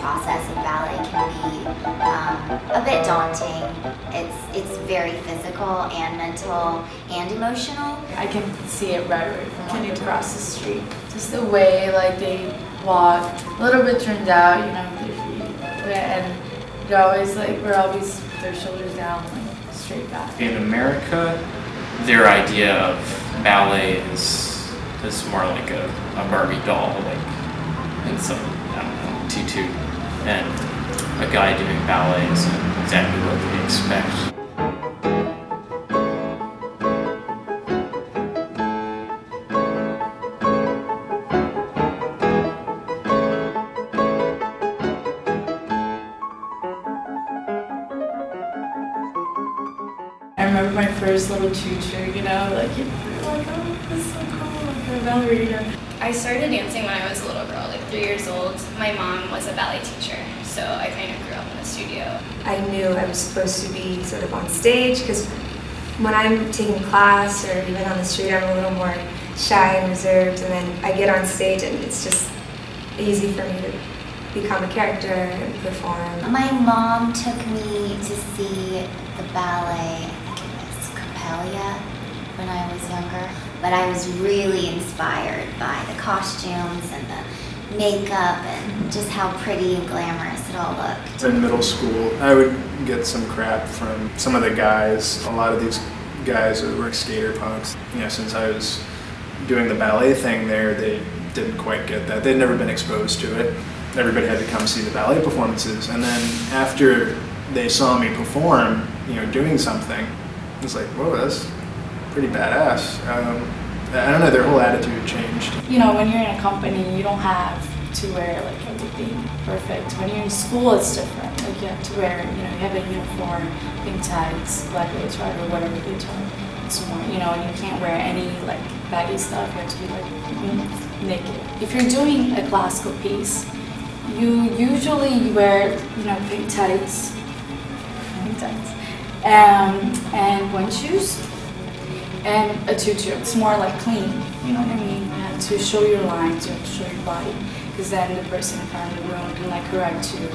process in ballet can be a bit daunting. It's very physical and mental and emotional. I can see it right away from like across the street. Just the way like they walk, a little bit turned out, you know, with their feet, and they're always like we're always with their shoulders down, like straight back. In America, their idea of ballet is more like a Barbie doll, like in some, I don't know, tutu, and a guy doing ballet is exactly what they expect. I remember my first little tutu, you know, like you're like, oh, this is so cool, like a ballerina. I started dancing when I was a little girl, like 3 years old. My mom was a ballet teacher, so I kind of grew up in the studio. I knew I was supposed to be sort of on stage because when I'm taking class or even on the street, I'm a little more shy and reserved, and then I get on stage and it's just easy for me to become a character and perform. My mom took me to see the ballet, I think it was Capella, when I was younger. But I was really inspired by the costumes and the makeup and just how pretty and glamorous it all looked. In middle school, I would get some crap from some of the guys. A lot of these guys were skater punks. You know, since I was doing the ballet thing there, they didn't quite get that. They'd never been exposed to it. Everybody had to come see the ballet performances, and then after they saw me perform, you know, doing something, it was like, whoa, that's pretty badass. I don't know, their whole attitude changed. You know, when you're in a company, you don't have to wear like everything perfect. When you're in school, it's different. Like you have to wear, you know, you have a uniform, pink tights, black lace rod, or whatever they term. It's more, you know, and you can't wear any like baggy stuff. You have to be like naked. If you're doing a classical piece, you usually wear, you know, pink tights, and pointe shoes, and a tutu. It's more like clean, you know what I mean? You have to show your lines, you have to show your body, because then the person in front of the room can like correct you.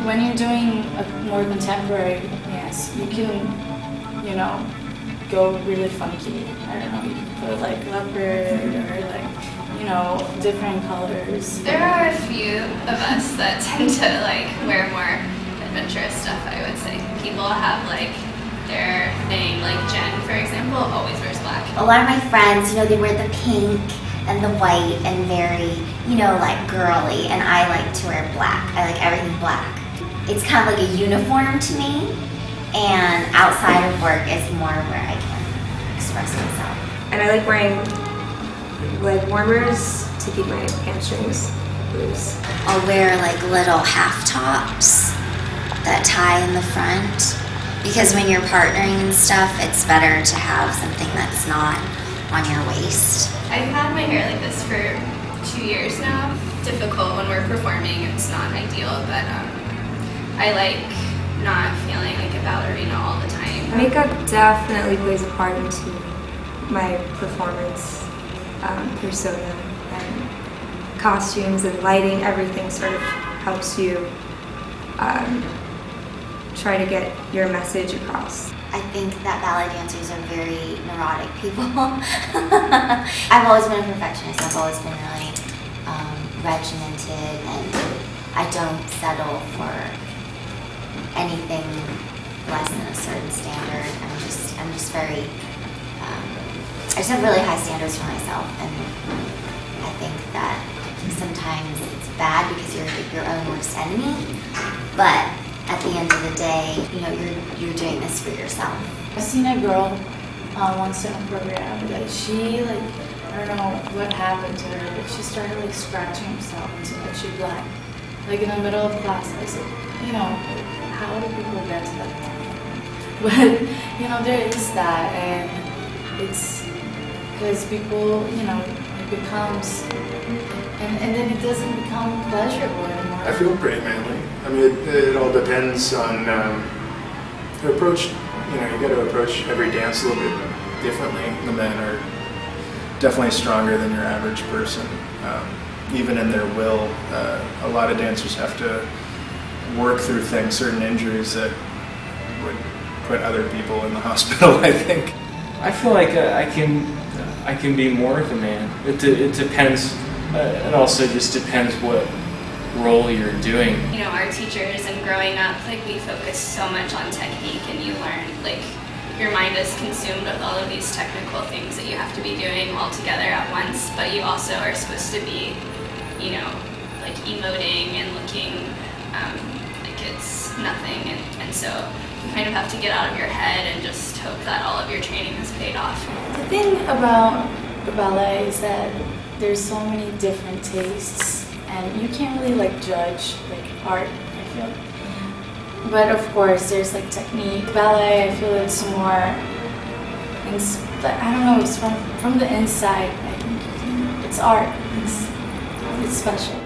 When you're doing a more contemporary, yes, you can, you know, go really funky. I don't know, you can put like leopard or like, you know, different colors. There are a few of us that tend to like wear more adventurous stuff, I would say. People have like their thing, like Jen, for example, always wears black. A lot of my friends, you know, they wear the pink and the white and very, you know, like girly, and I like to wear black. I like everything black. It's kind of like a uniform to me, and outside of work is more where I can express myself. And I like wearing leg warmers to keep my hamstrings loose. I'll wear like little half tops that tie in the front, because when you're partnering and stuff, it's better to have something that's not on your waist. I've had my hair like this for 2 years now. Difficult when we're performing, it's not ideal, but I like not feeling like a ballerina all the time. Makeup definitely plays a part into my performance persona, and costumes and lighting, everything sort of helps you try to get your message across. I think that ballet dancers are very neurotic people. I've always been a perfectionist. I've always been really regimented, and I don't settle for anything less than a certain standard. I'm just very, I just have really high standards for myself, and I think that sometimes it's bad because you're your own worst enemy, but at the end of the day, you know, you're doing this for yourself. I've seen a girl once in a program that she, like, I don't know what happened to her, but she started like scratching herself until like she bled. Like in the middle of class, I said, you know, how do people get to that point? But, you know, there is that, and it's because people, you know, it becomes, and then it doesn't become pleasurable anymore. I feel pretty manly. I mean, it all depends on the approach. You know, you got to approach every dance a little bit differently. The men are definitely stronger than your average person. even in their will. A lot of dancers have to work through things, certain injuries that would put other people in the hospital, I think. I feel like I can be more of a man. It depends. It also just depends what role you're doing. You know, our teachers and growing up, like we focus so much on technique, and you learn, like, your mind is consumed with all of these technical things that you have to be doing all together at once, but you also are supposed to be, you know, like emoting and looking like it's nothing, and so you kind of have to get out of your head and just hope that all of your training has paid off. The thing about the ballet is that there's so many different tastes, and you can't really like judge like art, I feel. But of course, there's like technique. Ballet, I feel it's more, I don't know, it's from the inside. I think it's art. It's special.